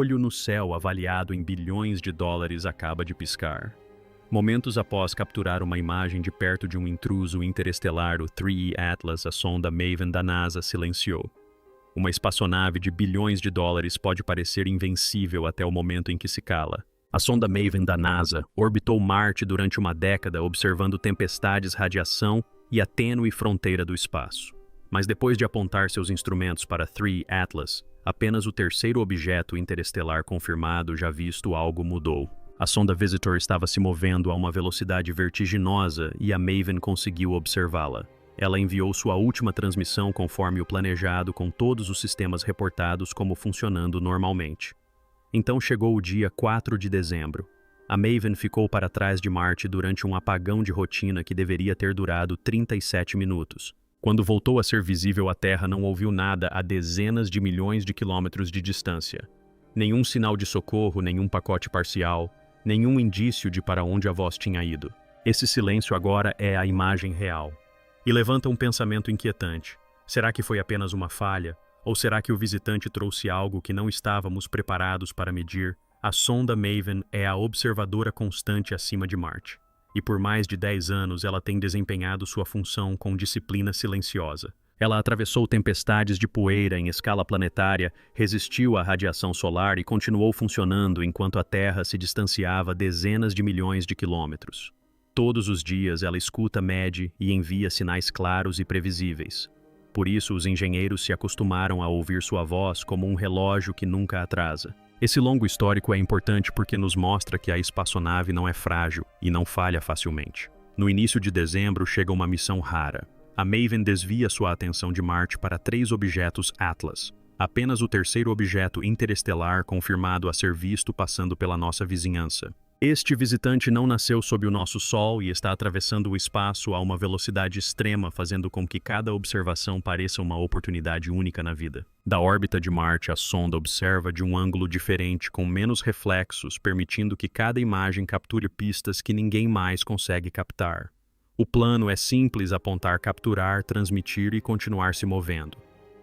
olho no céu avaliado em bilhões de dólares acaba de piscar. Momentos após capturar uma imagem de perto de um intruso interestelar, o 3E Atlas, a sonda Maven da NASA, silenciou. Uma espaçonave de bilhões de dólares pode parecer invencível até o momento em que se cala. A sonda Maven da NASA orbitou Marte durante uma década observando tempestades, radiação e a tênue fronteira do espaço. Mas depois de apontar seus instrumentos para 3E Atlas, apenas o terceiro objeto interestelar confirmado já visto, algo mudou. A sonda Visitor estava se movendo a uma velocidade vertiginosa e a Maven conseguiu observá-la. Ela enviou sua última transmissão conforme o planejado, com todos os sistemas reportados como funcionando normalmente. Então chegou o dia 4 de dezembro. A Maven ficou para trás de Marte durante um apagão de rotina que deveria ter durado 37 minutos. Quando voltou a ser visível à Terra, não ouviu nada a dezenas de milhões de quilômetros de distância. Nenhum sinal de socorro, nenhum pacote parcial, nenhum indício de para onde a voz tinha ido. Esse silêncio agora é a imagem real. E levanta um pensamento inquietante. Será que foi apenas uma falha? Ou será que o visitante trouxe algo que não estávamos preparados para medir? A sonda Maven é a observadora constante acima de Marte. E por mais de 10 anos ela tem desempenhado sua função com disciplina silenciosa. Ela atravessou tempestades de poeira em escala planetária, resistiu à radiação solar e continuou funcionando enquanto a Terra se distanciava dezenas de milhões de quilômetros. Todos os dias ela escuta, mede e envia sinais claros e previsíveis. Por isso os engenheiros se acostumaram a ouvir sua voz como um relógio que nunca atrasa. Esse longo histórico é importante porque nos mostra que a espaçonave não é frágil e não falha facilmente. No início de dezembro chega uma missão rara. A Maven desvia sua atenção de Marte para 3 objetos Atlas, apenas o terceiro objeto interestelar confirmado a ser visto passando pela nossa vizinhança. Este visitante não nasceu sob o nosso Sol e está atravessando o espaço a uma velocidade extrema, fazendo com que cada observação pareça uma oportunidade única na vida. Da órbita de Marte, a sonda observa de um ângulo diferente, com menos reflexos, permitindo que cada imagem capture pistas que ninguém mais consegue captar. O plano é simples: apontar, capturar, transmitir e continuar se movendo.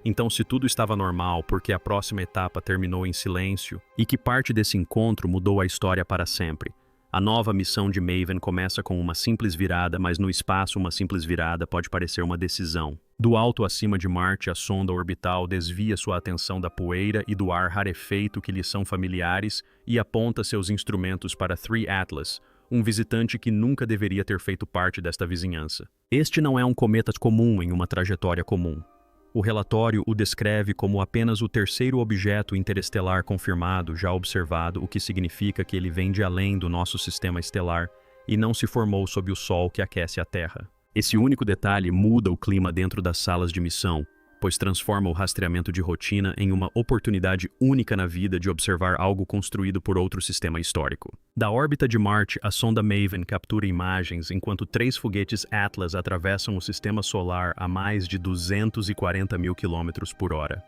Então, se tudo estava normal, por que a próxima etapa terminou em silêncio? E que parte desse encontro mudou a história para sempre? A nova missão de Maven começa com uma simples virada, mas no espaço uma simples virada pode parecer uma decisão. Do alto acima de Marte, a sonda orbital desvia sua atenção da poeira e do ar rarefeito que lhe são familiares e aponta seus instrumentos para 3 Atlas, um visitante que nunca deveria ter feito parte desta vizinhança. Este não é um cometa comum em uma trajetória comum. O relatório o descreve como apenas o terceiro objeto interestelar confirmado já observado, o que significa que ele vem de além do nosso sistema estelar e não se formou sob o Sol que aquece a Terra. Esse único detalhe muda o clima dentro das salas de missão, pois transforma o rastreamento de rotina em uma oportunidade única na vida de observar algo construído por outro sistema histórico. Da órbita de Marte, a sonda Maven captura imagens enquanto 3 foguetes Atlas atravessam o sistema solar a mais de 240 mil km por hora.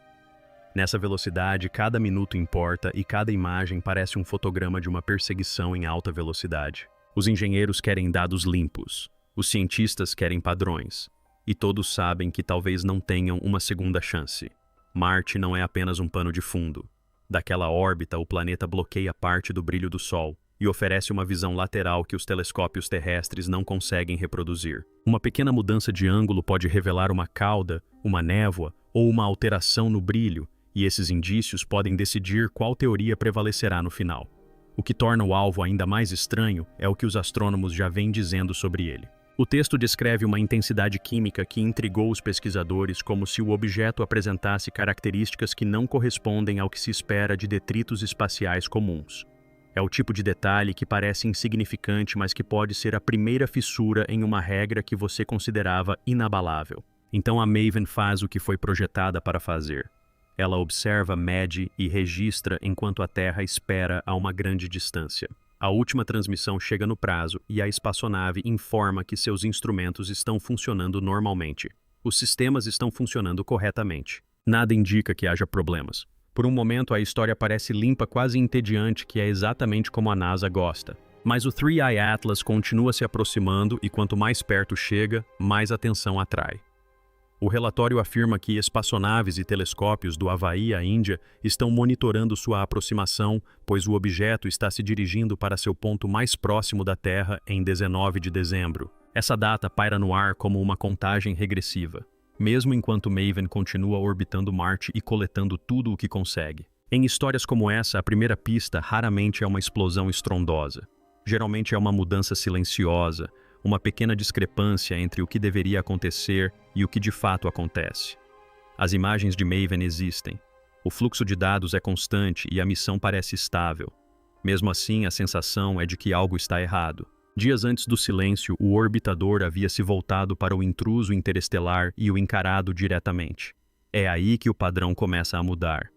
Nessa velocidade, cada minuto importa e cada imagem parece um fotograma de uma perseguição em alta velocidade. Os engenheiros querem dados limpos, os cientistas querem padrões. E todos sabem que talvez não tenham uma segunda chance. Marte não é apenas um pano de fundo. Daquela órbita, o planeta bloqueia parte do brilho do Sol e oferece uma visão lateral que os telescópios terrestres não conseguem reproduzir. Uma pequena mudança de ângulo pode revelar uma cauda, uma névoa ou uma alteração no brilho, e esses indícios podem decidir qual teoria prevalecerá no final. O que torna o alvo ainda mais estranho é o que os astrônomos já vêm dizendo sobre ele. O texto descreve uma intensidade química que intrigou os pesquisadores, como se o objeto apresentasse características que não correspondem ao que se espera de detritos espaciais comuns. É o tipo de detalhe que parece insignificante, mas que pode ser a primeira fissura em uma regra que você considerava inabalável. Então a Maven faz o que foi projetada para fazer. Ela observa, mede e registra enquanto a Terra espera a uma grande distância. A última transmissão chega no prazo e a espaçonave informa que seus instrumentos estão funcionando normalmente. Os sistemas estão funcionando corretamente. Nada indica que haja problemas. Por um momento a história parece limpa, quase entediante, que é exatamente como a NASA gosta. Mas o 3I Atlas continua se aproximando e quanto mais perto chega, mais atenção atrai. O relatório afirma que espaçonaves e telescópios do Havaí à Índia estão monitorando sua aproximação, pois o objeto está se dirigindo para seu ponto mais próximo da Terra em 19 de dezembro. Essa data paira no ar como uma contagem regressiva, mesmo enquanto Maven continua orbitando Marte e coletando tudo o que consegue. Em histórias como essa, a primeira pista raramente é uma explosão estrondosa. Geralmente é uma mudança silenciosa, uma pequena discrepância entre o que deveria acontecer e o que de fato acontece. As imagens de Maven existem. O fluxo de dados é constante e a missão parece estável. Mesmo assim, a sensação é de que algo está errado. Dias antes do silêncio, o orbitador havia se voltado para o intruso interestelar e o encarado diretamente. É aí que o padrão começa a mudar.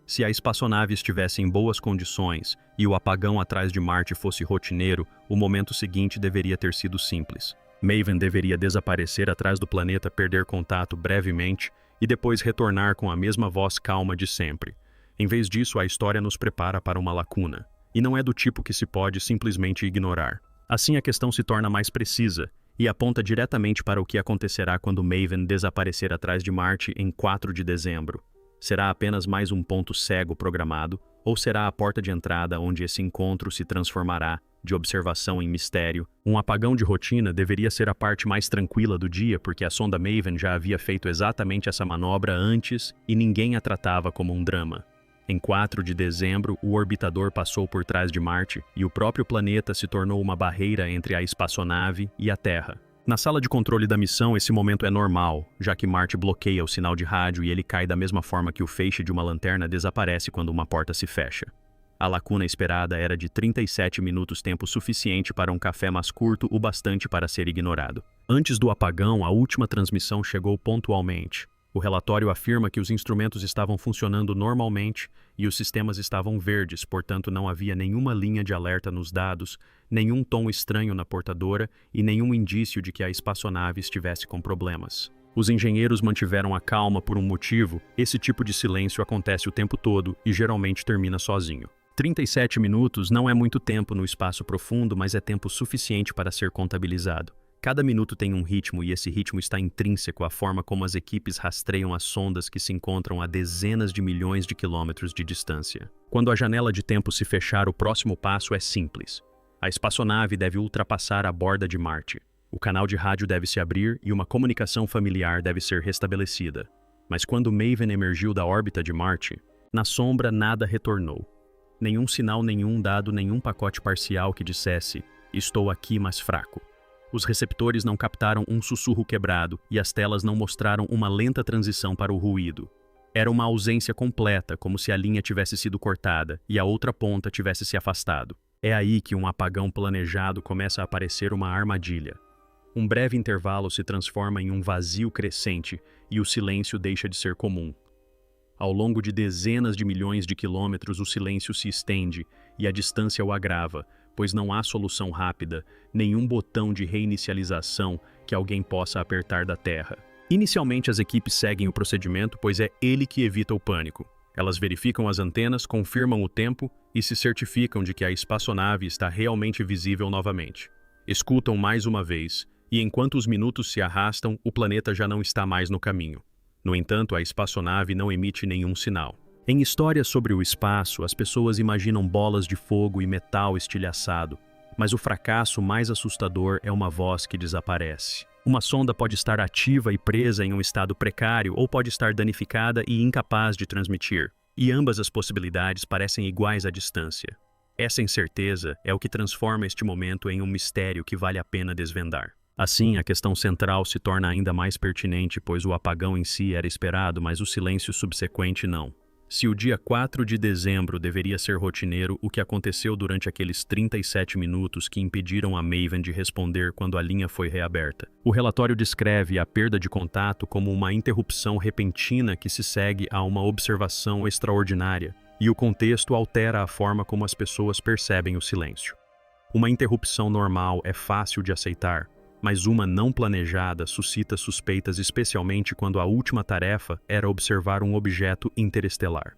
Se a espaçonave estivesse em boas condições e o apagão atrás de Marte fosse rotineiro, o momento seguinte deveria ter sido simples. Maven deveria desaparecer atrás do planeta, perder contato brevemente e depois retornar com a mesma voz calma de sempre. Em vez disso, a história nos prepara para uma lacuna, e não é do tipo que se pode simplesmente ignorar. Assim, a questão se torna mais precisa e aponta diretamente para o que acontecerá quando Maven desaparecer atrás de Marte em 4 de dezembro. Será apenas mais um ponto cego programado, ou será a porta de entrada onde esse encontro se transformará, de observação em mistério? Um apagão de rotina deveria ser a parte mais tranquila do dia, porque a sonda Maven já havia feito exatamente essa manobra antes e ninguém a tratava como um drama. Em 4 de dezembro, o orbitador passou por trás de Marte e o próprio planeta se tornou uma barreira entre a espaçonave e a Terra. Na sala de controle da missão, esse momento é normal, já que Marte bloqueia o sinal de rádio e ele cai da mesma forma que o feixe de uma lanterna desaparece quando uma porta se fecha. A lacuna esperada era de 37 minutos, tempo suficiente para um café mais curto o bastante para ser ignorado. Antes do apagão, a última transmissão chegou pontualmente. O relatório afirma que os instrumentos estavam funcionando normalmente e os sistemas estavam verdes, portanto não havia nenhuma linha de alerta nos dados, nenhum tom estranho na portadora e nenhum indício de que a espaçonave estivesse com problemas. Os engenheiros mantiveram a calma por um motivo. Esse tipo de silêncio acontece o tempo todo e geralmente termina sozinho. 37 minutos não é muito tempo no espaço profundo, mas é tempo suficiente para ser contabilizado. Cada minuto tem um ritmo e esse ritmo está intrínseco à forma como as equipes rastreiam as sondas que se encontram a dezenas de milhões de quilômetros de distância. Quando a janela de tempo se fechar, o próximo passo é simples. A espaçonave deve ultrapassar a borda de Marte. O canal de rádio deve se abrir e uma comunicação familiar deve ser restabelecida. Mas quando Maven emergiu da órbita de Marte, na sombra nada retornou. Nenhum sinal, nenhum dado, nenhum pacote parcial que dissesse "estou aqui, mas fraco". Os receptores não captaram um sussurro quebrado e as telas não mostraram uma lenta transição para o ruído. Era uma ausência completa, como se a linha tivesse sido cortada e a outra ponta tivesse se afastado. É aí que um apagão planejado começa a parecer uma armadilha. Um breve intervalo se transforma em um vazio crescente e o silêncio deixa de ser comum. Ao longo de dezenas de milhões de quilômetros, o silêncio se estende e a distância o agrava, pois não há solução rápida, nenhum botão de reinicialização que alguém possa apertar da Terra. Inicialmente, as equipes seguem o procedimento, pois é ele que evita o pânico. Elas verificam as antenas, confirmam o tempo e se certificam de que a espaçonave está realmente visível novamente. Escutam mais uma vez, e enquanto os minutos se arrastam, o planeta já não está mais no caminho. No entanto, a espaçonave não emite nenhum sinal. Em histórias sobre o espaço, as pessoas imaginam bolas de fogo e metal estilhaçado, mas o fracasso mais assustador é uma voz que desaparece. Uma sonda pode estar ativa e presa em um estado precário ou pode estar danificada e incapaz de transmitir, e ambas as possibilidades parecem iguais à distância. Essa incerteza é o que transforma este momento em um mistério que vale a pena desvendar. Assim, a questão central se torna ainda mais pertinente, pois o apagão em si era esperado, mas o silêncio subsequente não. Se o dia 4 de dezembro deveria ser rotineiro, o que aconteceu durante aqueles 37 minutos que impediram a Maven de responder quando a linha foi reaberta? O relatório descreve a perda de contato como uma interrupção repentina que se segue a uma observação extraordinária, e o contexto altera a forma como as pessoas percebem o silêncio. Uma interrupção normal é fácil de aceitar, mas uma não planejada suscita suspeitas, especialmente quando a última tarefa era observar um objeto interestelar.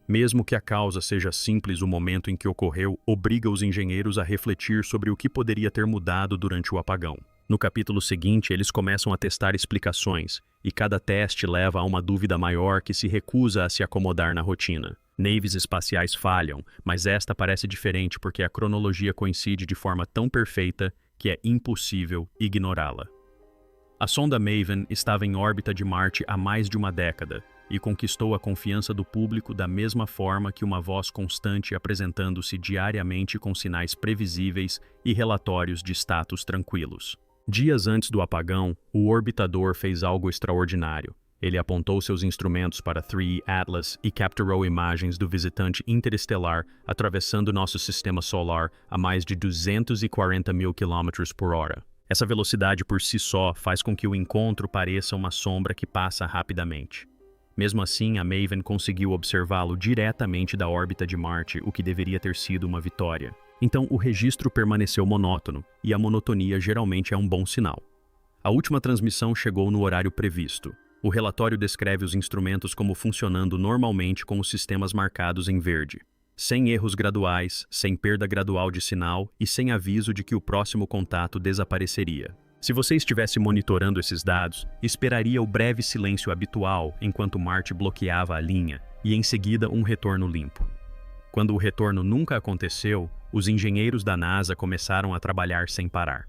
Mesmo que a causa seja simples, o momento em que ocorreu obriga os engenheiros a refletir sobre o que poderia ter mudado durante o apagão. No capítulo seguinte, eles começam a testar explicações, e cada teste leva a uma dúvida maior que se recusa a se acomodar na rotina. Naves espaciais falham, mas esta parece diferente porque a cronologia coincide de forma tão perfeita que é impossível ignorá-la. A sonda Maven estava em órbita de Marte há mais de uma década e conquistou a confiança do público da mesma forma que uma voz constante apresentando-se diariamente com sinais previsíveis e relatórios de status tranquilos. Dias antes do apagão, o orbitador fez algo extraordinário. Ele apontou seus instrumentos para 3E Atlas e capturou imagens do visitante interestelar atravessando nosso sistema solar a mais de 240 mil quilômetros por hora. Essa velocidade por si só faz com que o encontro pareça uma sombra que passa rapidamente. Mesmo assim, a Maven conseguiu observá-lo diretamente da órbita de Marte, o que deveria ter sido uma vitória. Então, o registro permaneceu monótono, e a monotonia geralmente é um bom sinal. A última transmissão chegou no horário previsto. O relatório descreve os instrumentos como funcionando normalmente com os sistemas marcados em verde, sem erros graduais, sem perda gradual de sinal e sem aviso de que o próximo contato desapareceria. Se você estivesse monitorando esses dados, esperaria o breve silêncio habitual enquanto Marte bloqueava a linha e em seguida um retorno limpo. Quando o retorno nunca aconteceu, os engenheiros da NASA começaram a trabalhar sem parar.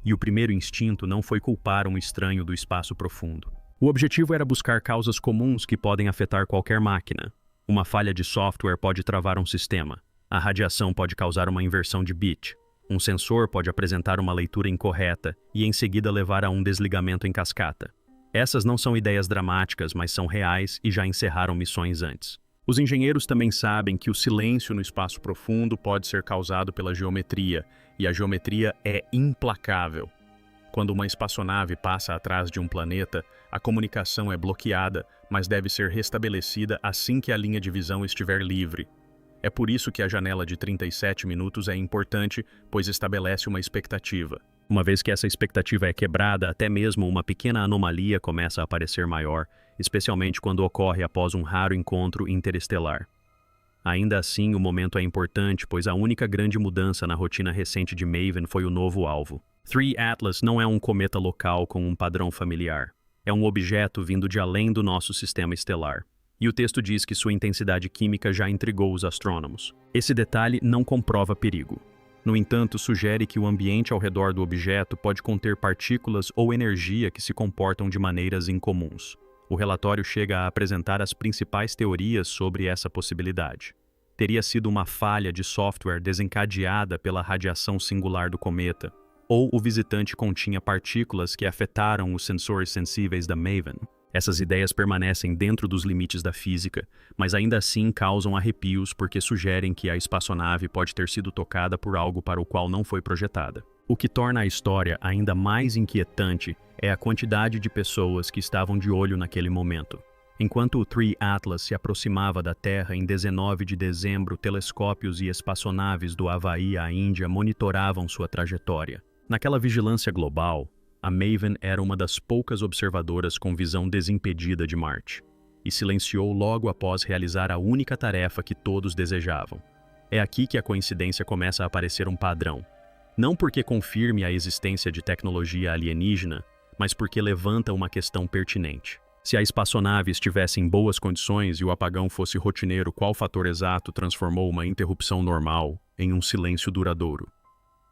E o primeiro instinto não foi culpar um estranho do espaço profundo. O objetivo era buscar causas comuns que podem afetar qualquer máquina. Uma falha de software pode travar um sistema. A radiação pode causar uma inversão de bit. Um sensor pode apresentar uma leitura incorreta e em seguida levar a um desligamento em cascata. Essas não são ideias dramáticas, mas são reais e já encerraram missões antes. Os engenheiros também sabem que o silêncio no espaço profundo pode ser causado pela geometria, e a geometria é implacável. Quando uma espaçonave passa atrás de um planeta, a comunicação é bloqueada, mas deve ser restabelecida assim que a linha de visão estiver livre. É por isso que a janela de 37 minutos é importante, pois estabelece uma expectativa. Uma vez que essa expectativa é quebrada, até mesmo uma pequena anomalia começa a parecer maior, especialmente quando ocorre após um raro encontro interestelar. Ainda assim, o momento é importante, pois a única grande mudança na rotina recente de Maven foi o novo alvo. 3 Atlas não é um cometa local com um padrão familiar. É um objeto vindo de além do nosso sistema estelar. E o texto diz que sua intensidade química já intrigou os astrônomos. Esse detalhe não comprova perigo. No entanto, sugere que o ambiente ao redor do objeto pode conter partículas ou energia que se comportam de maneiras incomuns. O relatório chega a apresentar as principais teorias sobre essa possibilidade. Teria sido uma falha de software desencadeada pela radiação singular do cometa, ou o visitante continha partículas que afetaram os sensores sensíveis da Maven. Essas ideias permanecem dentro dos limites da física, mas ainda assim causam arrepios porque sugerem que a espaçonave pode ter sido tocada por algo para o qual não foi projetada. O que torna a história ainda mais inquietante é a quantidade de pessoas que estavam de olho naquele momento. Enquanto o 3 Atlas se aproximava da Terra em 19 de dezembro, telescópios e espaçonaves do Havaí à Índia monitoravam sua trajetória. Naquela vigilância global, a Maven era uma das poucas observadoras com visão desimpedida de Marte, e silenciou logo após realizar a única tarefa que todos desejavam. É aqui que a coincidência começa a aparecer um padrão. Não porque confirme a existência de tecnologia alienígena, mas porque levanta uma questão pertinente. Se a espaçonave estivesse em boas condições e o apagão fosse rotineiro, qual fator exato transformou uma interrupção normal em um silêncio duradouro?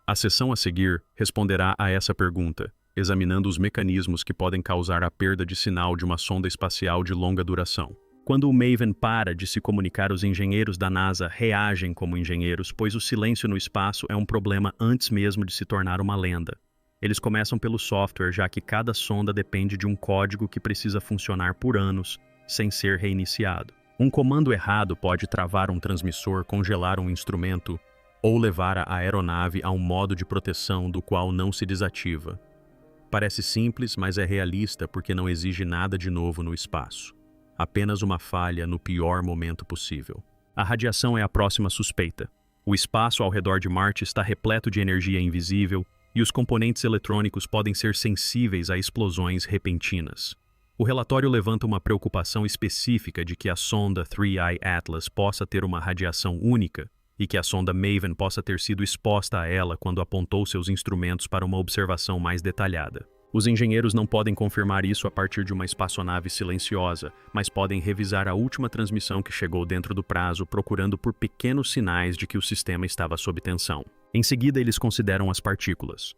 A sessão a seguir responderá a essa pergunta, examinando os mecanismos que podem causar a perda de sinal de uma sonda espacial de longa duração. Quando o Maven para de se comunicar, os engenheiros da NASA reagem como engenheiros, pois o silêncio no espaço é um problema antes mesmo de se tornar uma lenda. Eles começam pelo software, já que cada sonda depende de um código que precisa funcionar por anos, sem ser reiniciado. Um comando errado pode travar um transmissor, congelar um instrumento ou levar a aeronave a um modo de proteção do qual não se desativa. Parece simples, mas é realista porque não exige nada de novo no espaço. Apenas uma falha no pior momento possível. A radiação é a próxima suspeita. O espaço ao redor de Marte está repleto de energia invisível e os componentes eletrônicos podem ser sensíveis a explosões repentinas. O relatório levanta uma preocupação específica de que a sonda 3I Atlas possa ter uma radiação única e que a sonda Maven possa ter sido exposta a ela quando apontou seus instrumentos para uma observação mais detalhada. Os engenheiros não podem confirmar isso a partir de uma espaçonave silenciosa, mas podem revisar a última transmissão que chegou dentro do prazo, procurando por pequenos sinais de que o sistema estava sob tensão. Em seguida, eles consideram as partículas.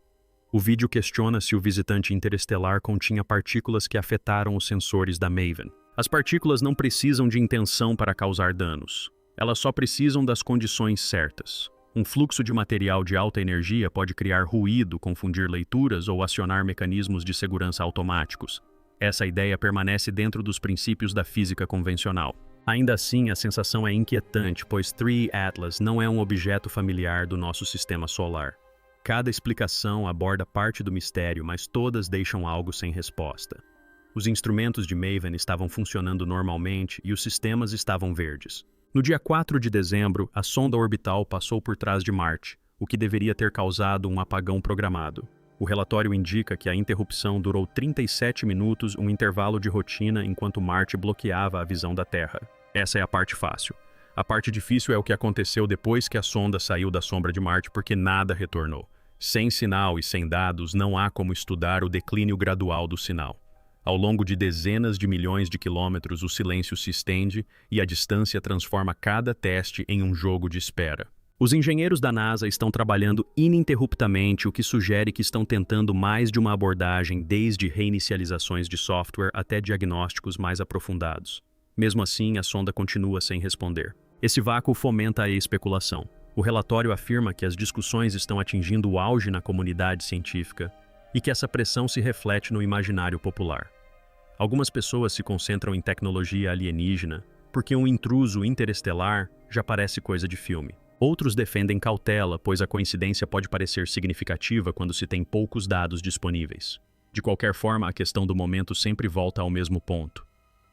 O vídeo questiona se o visitante interestelar continha partículas que afetaram os sensores da Maven. As partículas não precisam de intenção para causar danos. Elas só precisam das condições certas. Um fluxo de material de alta energia pode criar ruído, confundir leituras ou acionar mecanismos de segurança automáticos. Essa ideia permanece dentro dos princípios da física convencional. Ainda assim, a sensação é inquietante, pois 3 Atlas não é um objeto familiar do nosso sistema solar. Cada explicação aborda parte do mistério, mas todas deixam algo sem resposta. Os instrumentos de Maven estavam funcionando normalmente e os sistemas estavam verdes. No dia 4 de dezembro, a sonda orbital passou por trás de Marte, o que deveria ter causado um apagão programado. O relatório indica que a interrupção durou 37 minutos, um intervalo de rotina enquanto Marte bloqueava a visão da Terra. Essa é a parte fácil. A parte difícil é o que aconteceu depois que a sonda saiu da sombra de Marte, porque nada retornou. Sem sinal e sem dados, não há como estudar o declínio gradual do sinal. Ao longo de dezenas de milhões de quilômetros, o silêncio se estende e a distância transforma cada teste em um jogo de espera. Os engenheiros da NASA estão trabalhando ininterruptamente, o que sugere que estão tentando mais de uma abordagem, desde reinicializações de software até diagnósticos mais aprofundados. Mesmo assim, a sonda continua sem responder. Esse vácuo fomenta a especulação. O relatório afirma que as discussões estão atingindo o auge na comunidade científica e que essa pressão se reflete no imaginário popular. Algumas pessoas se concentram em tecnologia alienígena porque um intruso interestelar já parece coisa de filme. Outros defendem cautela, pois a coincidência pode parecer significativa quando se tem poucos dados disponíveis. De qualquer forma, a questão do momento sempre volta ao mesmo ponto.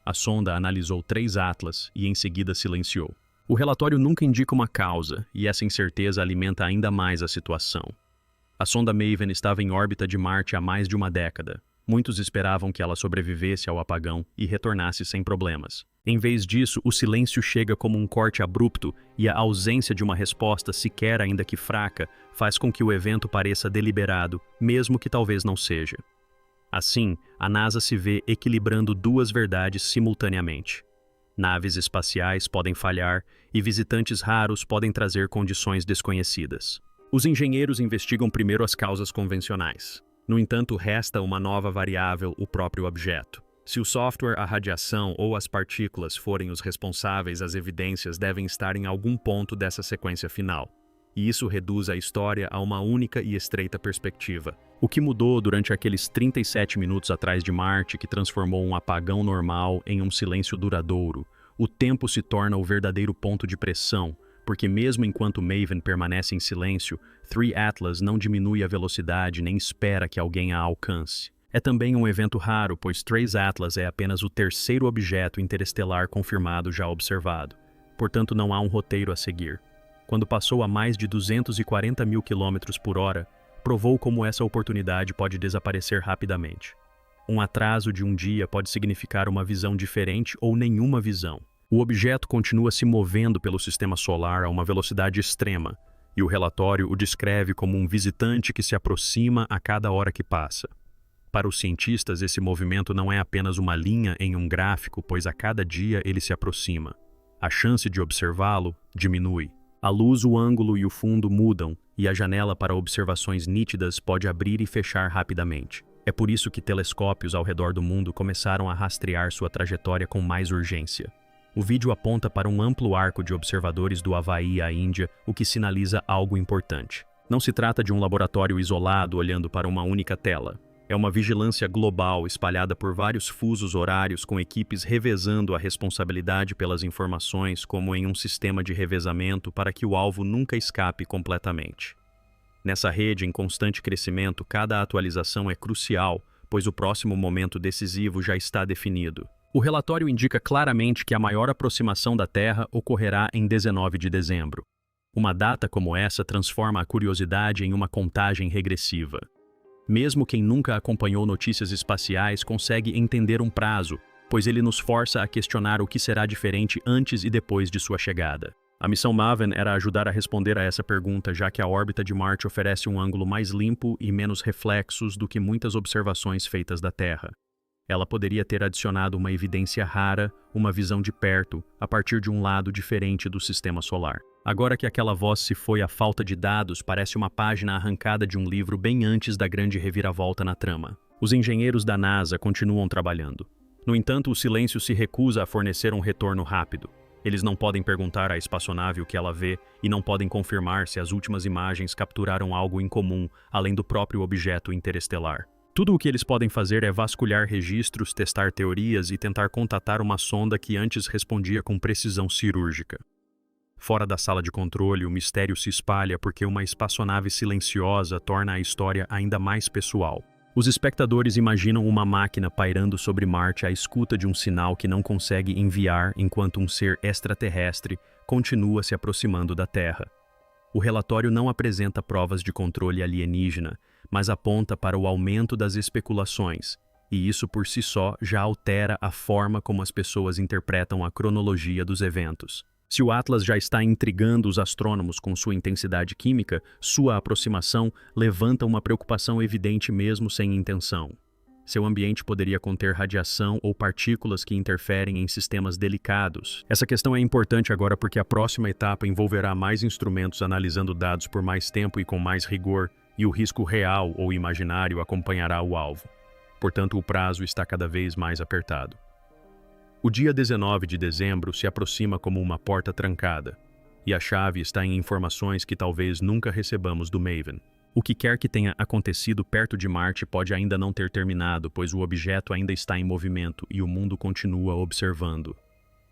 A sonda analisou 3 Atlas e em seguida silenciou. O relatório nunca indica uma causa, e essa incerteza alimenta ainda mais a situação. A sonda Maven estava em órbita de Marte há mais de uma década. Muitos esperavam que ela sobrevivesse ao apagão e retornasse sem problemas. Em vez disso, o silêncio chega como um corte abrupto e a ausência de uma resposta, sequer ainda que fraca, faz com que o evento pareça deliberado, mesmo que talvez não seja. Assim, a NASA se vê equilibrando duas verdades simultaneamente. Naves espaciais podem falhar e visitantes raros podem trazer condições desconhecidas. Os engenheiros investigam primeiro as causas convencionais. No entanto, resta uma nova variável, o próprio objeto. Se o software, a radiação ou as partículas forem os responsáveis, as evidências devem estar em algum ponto dessa sequência final. E isso reduz a história a uma única e estreita perspectiva. O que mudou durante aqueles 37 minutos atrás de Marte, que transformou um apagão normal em um silêncio duradouro? O tempo se torna o verdadeiro ponto de pressão, porque mesmo enquanto Maven permanece em silêncio, 3 Atlas não diminui a velocidade nem espera que alguém a alcance. É também um evento raro, pois 3 Atlas é apenas o terceiro objeto interestelar confirmado já observado. Portanto, não há um roteiro a seguir. Quando passou a mais de 240 mil km por hora, provou como essa oportunidade pode desaparecer rapidamente. Um atraso de um dia pode significar uma visão diferente ou nenhuma visão. O objeto continua se movendo pelo sistema solar a uma velocidade extrema, e o relatório o descreve como um visitante que se aproxima a cada hora que passa. Para os cientistas, esse movimento não é apenas uma linha em um gráfico, pois a cada dia ele se aproxima. A chance de observá-lo diminui. A luz, o ângulo e o fundo mudam, e a janela para observações nítidas pode abrir e fechar rapidamente. É por isso que telescópios ao redor do mundo começaram a rastrear sua trajetória com mais urgência. O vídeo aponta para um amplo arco de observadores do Havaí à Índia, o que sinaliza algo importante. Não se trata de um laboratório isolado olhando para uma única tela. É uma vigilância global espalhada por vários fusos horários, com equipes revezando a responsabilidade pelas informações como em um sistema de revezamento para que o alvo nunca escape completamente. Nessa rede em constante crescimento, cada atualização é crucial, pois o próximo momento decisivo já está definido. O relatório indica claramente que a maior aproximação da Terra ocorrerá em 19 de dezembro. Uma data como essa transforma a curiosidade em uma contagem regressiva. Mesmo quem nunca acompanhou notícias espaciais consegue entender um prazo, pois ele nos força a questionar o que será diferente antes e depois de sua chegada. A missão Maven era ajudar a responder a essa pergunta, já que a órbita de Marte oferece um ângulo mais limpo e menos reflexos do que muitas observações feitas da Terra. Ela poderia ter adicionado uma evidência rara, uma visão de perto, a partir de um lado diferente do sistema solar. Agora que aquela voz se foi, a falta de dados parece uma página arrancada de um livro bem antes da grande reviravolta na trama. Os engenheiros da NASA continuam trabalhando. No entanto, o silêncio se recusa a fornecer um retorno rápido. Eles não podem perguntar à espaçonave o que ela vê e não podem confirmar se as últimas imagens capturaram algo incomum, além do próprio objeto interestelar. Tudo o que eles podem fazer é vasculhar registros, testar teorias e tentar contatar uma sonda que antes respondia com precisão cirúrgica. Fora da sala de controle, o mistério se espalha porque uma espaçonave silenciosa torna a história ainda mais pessoal. Os espectadores imaginam uma máquina pairando sobre Marte à escuta de um sinal que não consegue enviar enquanto um ser extraterrestre continua se aproximando da Terra. O relatório não apresenta provas de controle alienígena, mas aponta para o aumento das especulações, e isso por si só já altera a forma como as pessoas interpretam a cronologia dos eventos. Se o Atlas já está intrigando os astrônomos com sua intensidade química, sua aproximação levanta uma preocupação evidente mesmo sem intenção. Seu ambiente poderia conter radiação ou partículas que interferem em sistemas delicados. Essa questão é importante agora porque a próxima etapa envolverá mais instrumentos analisando dados por mais tempo e com mais rigor, e o risco real ou imaginário acompanhará o alvo. Portanto, o prazo está cada vez mais apertado. O dia 19 de dezembro se aproxima como uma porta trancada, e a chave está em informações que talvez nunca recebamos do Maven. O que quer que tenha acontecido perto de Marte pode ainda não ter terminado, pois o objeto ainda está em movimento e o mundo continua observando.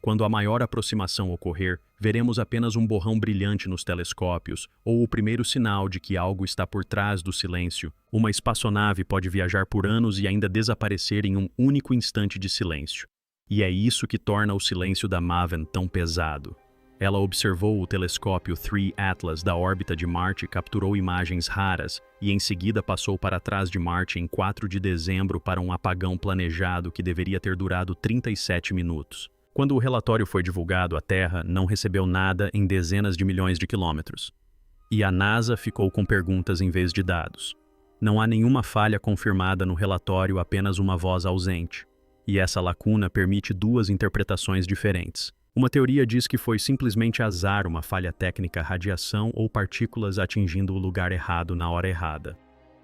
Quando a maior aproximação ocorrer, veremos apenas um borrão brilhante nos telescópios, ou o primeiro sinal de que algo está por trás do silêncio. Uma espaçonave pode viajar por anos e ainda desaparecer em um único instante de silêncio. E é isso que torna o silêncio da Maven tão pesado. Ela observou o telescópio 3 Atlas da órbita de Marte e capturou imagens raras, e em seguida passou para trás de Marte em 4 de dezembro para um apagão planejado que deveria ter durado 37 minutos. Quando o relatório foi divulgado, a Terra não recebeu nada em dezenas de milhões de quilômetros. E a NASA ficou com perguntas em vez de dados. Não há nenhuma falha confirmada no relatório, apenas uma voz ausente. E essa lacuna permite duas interpretações diferentes. Uma teoria diz que foi simplesmente azar, uma falha técnica, radiação ou partículas atingindo o lugar errado na hora errada.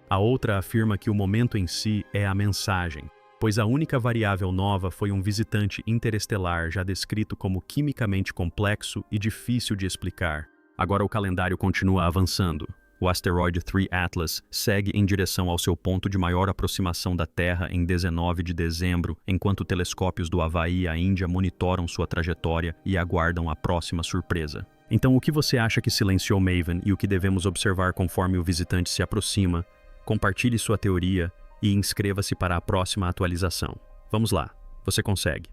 A outra afirma que o momento em si é a mensagem, pois a única variável nova foi um visitante interestelar já descrito como quimicamente complexo e difícil de explicar. Agora o calendário continua avançando. O asteroide 3 Atlas segue em direção ao seu ponto de maior aproximação da Terra em 19 de dezembro, enquanto telescópios do Havaí e a Índia monitoram sua trajetória e aguardam a próxima surpresa. Então, o que você acha que silenciou Maven e o que devemos observar conforme o visitante se aproxima? Compartilhe sua teoria e inscreva-se para a próxima atualização. Vamos lá, você consegue!